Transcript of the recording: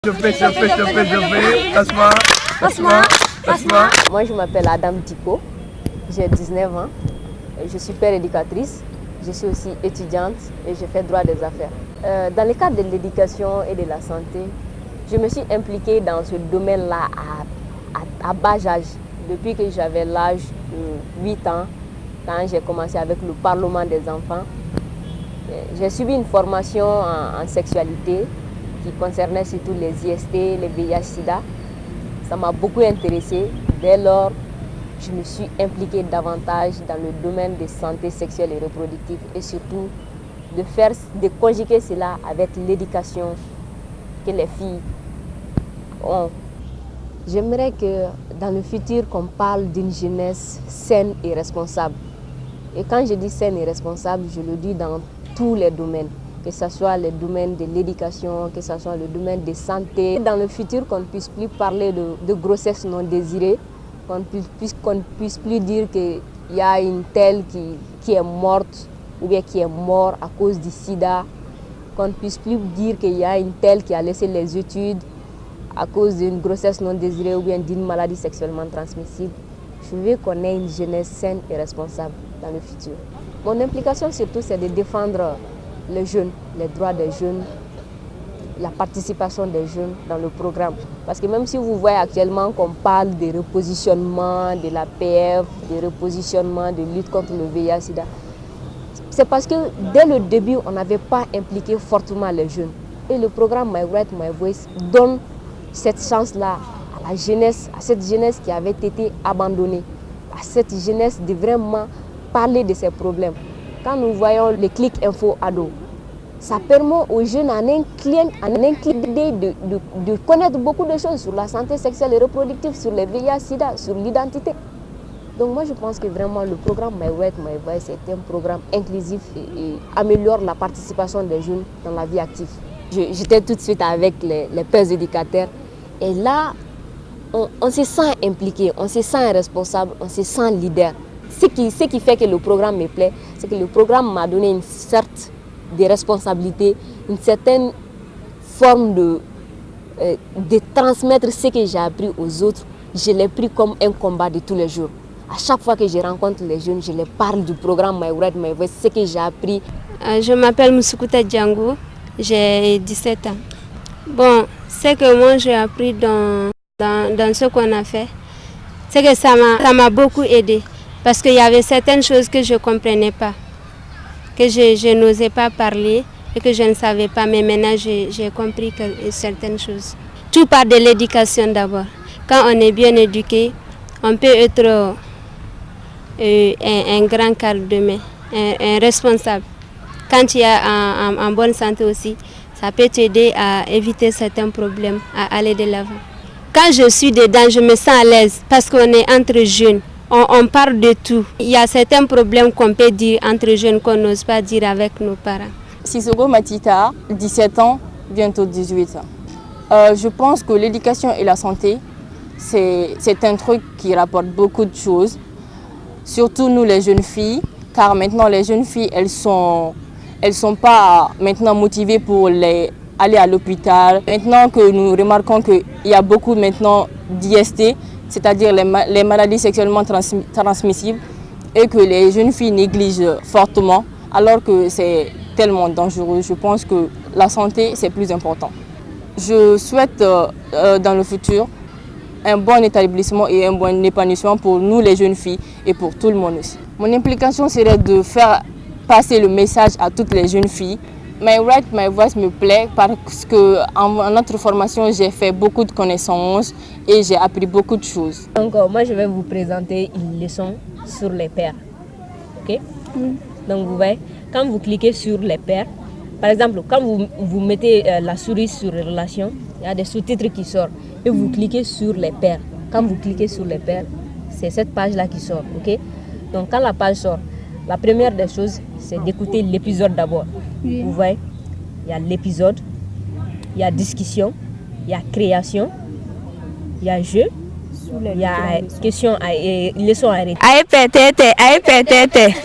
Je fais. Asma. Moi, je m'appelle Adam Diko, j'ai 19 ans, je suis père éducatrice, je suis aussi étudiante et je fais droit des affaires. Dans le cadre de l'éducation et de la santé, je me suis impliquée dans ce domaine-là à bas âge, depuis que j'avais l'âge de 8 ans, quand j'ai commencé avec le Parlement des enfants. J'ai suivi une formation en sexualité qui concernait surtout les IST, les VIH-Sida. Ça m'a beaucoup intéressée. Dès lors, je me suis impliquée davantage dans le domaine de santé sexuelle et reproductive et surtout de conjuguer cela avec l'éducation que les filles ont. J'aimerais que dans le futur, qu'on parle d'une jeunesse saine et responsable. Et quand je dis saine et responsable, je le dis dans tous les domaines, que ce soit le domaine de l'éducation, que ce soit le domaine de santé. Dans le futur, qu'on ne puisse plus parler de grossesse non désirée, qu'on ne puisse plus dire qu'il y a une telle qui est morte ou bien qui est mort à cause du sida, qu'on ne puisse plus dire qu'il y a une telle qui a laissé les études à cause d'une grossesse non désirée ou bien d'une maladie sexuellement transmissible. Je veux qu'on ait une jeunesse saine et responsable dans le futur. Mon implication surtout, c'est de défendre les jeunes, les droits des jeunes, la participation des jeunes dans le programme. Parce que même si vous voyez actuellement qu'on parle de repositionnement de la PF, de repositionnement de lutte contre le VIH-Sida, c'est parce que dès le début, on n'avait pas impliqué fortement les jeunes. Et le programme My Right, My Voice donne cette chance-là à la jeunesse, à cette jeunesse qui avait été abandonnée, à cette jeunesse de vraiment parler de ses problèmes. Quand nous voyons les clics info ado, ça permet aux jeunes en un clic d'idée de connaître beaucoup de choses sur la santé sexuelle et reproductive, sur les VIH-Sida, sur l'identité. Donc moi je pense que vraiment le programme My Right, My Voice est un programme inclusif et améliore la participation des jeunes dans la vie active. J'étais tout de suite avec les pères éducateurs et là on se sent impliqué, on se sent responsable, on se sent leader. Ce qui fait que le programme me plaît, c'est que le programme m'a donné une sorte de responsabilité, une certaine forme de transmettre ce que j'ai appris aux autres. Je l'ai pris comme un combat de tous les jours. À chaque fois que je rencontre les jeunes, je leur parle du programme My Right, My Voice, ce que j'ai appris. Je m'appelle Moussoukouta Django, j'ai 17 ans. Bon, ce que moi j'ai appris dans ce qu'on a fait, c'est que ça m'a beaucoup aidé. Parce qu'il y avait certaines choses que je ne comprenais pas, que je n'osais pas parler et que je ne savais pas. Mais maintenant, j'ai compris certaines choses. Tout part de l'éducation d'abord. Quand on est bien éduqué, on peut être un grand cadre demain, un responsable. Quand tu es en bonne santé aussi, ça peut t'aider à éviter certains problèmes, à aller de l'avant. Quand je suis dedans, je me sens à l'aise parce qu'on est entre jeunes. On parle de tout. Il y a certains problèmes qu'on peut dire entre jeunes qu'on n'ose pas dire avec nos parents. Sissoko Matita, 17 ans, bientôt 18 ans. Je pense que l'éducation et la santé, c'est un truc qui rapporte beaucoup de choses. Surtout nous les jeunes filles, car maintenant les jeunes filles, elles sont pas maintenant motivées pour aller à l'hôpital. Maintenant que nous remarquons qu'il y a beaucoup maintenant d'IST, c'est-à-dire les maladies sexuellement transmissibles, et que les jeunes filles négligent fortement, alors que c'est tellement dangereux. Je pense que la santé, c'est plus important. Je souhaite dans le futur un bon établissement et un bon épanouissement pour nous les jeunes filles et pour tout le monde aussi. Mon implication serait de faire passer le message à toutes les jeunes filles. My Right, My Voice me plaît parce qu'en notre formation, j'ai fait beaucoup de connaissances et j'ai appris beaucoup de choses. Donc moi, je vais vous présenter une leçon sur les pairs. Ok? Donc vous voyez, quand vous cliquez sur les pairs, par exemple, quand vous mettez la souris sur les relations, il y a des sous-titres qui sortent et vous cliquez sur les pairs. Quand vous cliquez sur les pairs, c'est cette page-là qui sort. Ok? Donc quand la page sort, la première des choses, c'est d'écouter l'épisode d'abord. Oui. Vous voyez, il y a l'épisode, il y a discussion, il y a création, il y a jeu, il y a question et leçon arrêtée. Aïe, peut-être.